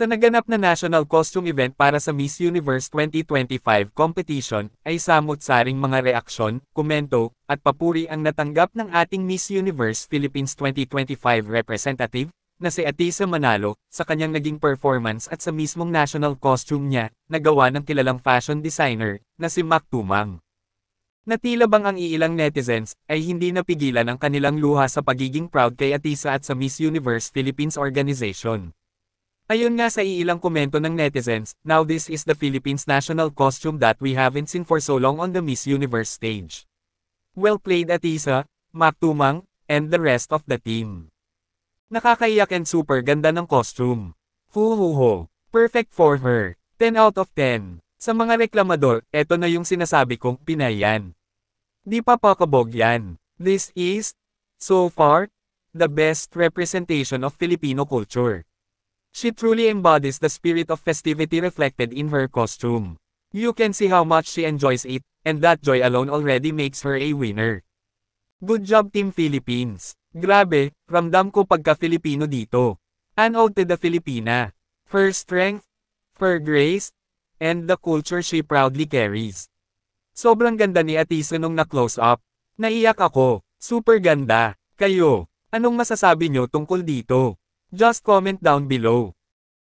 Sa naganap na national costume event para sa Miss Universe 2025 competition, ay samot-saring mga reaksyon, komento, at papuri ang natanggap ng ating Miss Universe Philippines 2025 representative, na si Atisa Manalo, sa kanyang naging performance at sa mismong national costume niya, na gawa ng kilalang fashion designer, na si Mac Tumang. Natila bang ang iilang netizens, ay hindi napigilan ang kanilang luha sa pagiging proud kay Atisa at sa Miss Universe Philippines organization. Ayon nga sa iilang komento ng netizens, now this is the Philippines national costume that we haven't seen for so long on the Miss Universe stage. Well played Atisa, Mac Tumang, and the rest of the team. Nakakaiyak and super ganda ng costume. Hu. Perfect for her. 10 out of 10. Sa mga reklamador, eto na yung sinasabi kong Pinay yan. Di pa pakabog yan. This is, so far, the best representation of Filipino culture. She truly embodies the spirit of festivity reflected in her costume. You can see how much she enjoys it, and that joy alone already makes her a winner. Good job Team Philippines. Grabe, ramdam ko pagka-Filipino dito. An ode to the Filipina. Her strength, her grace, and the culture she proudly carries. Sobrang ganda ni Atisa nung na-close up. Naiyak ako. Super ganda. Kayo, anong masasabi nyo tungkol dito? Just comment down below.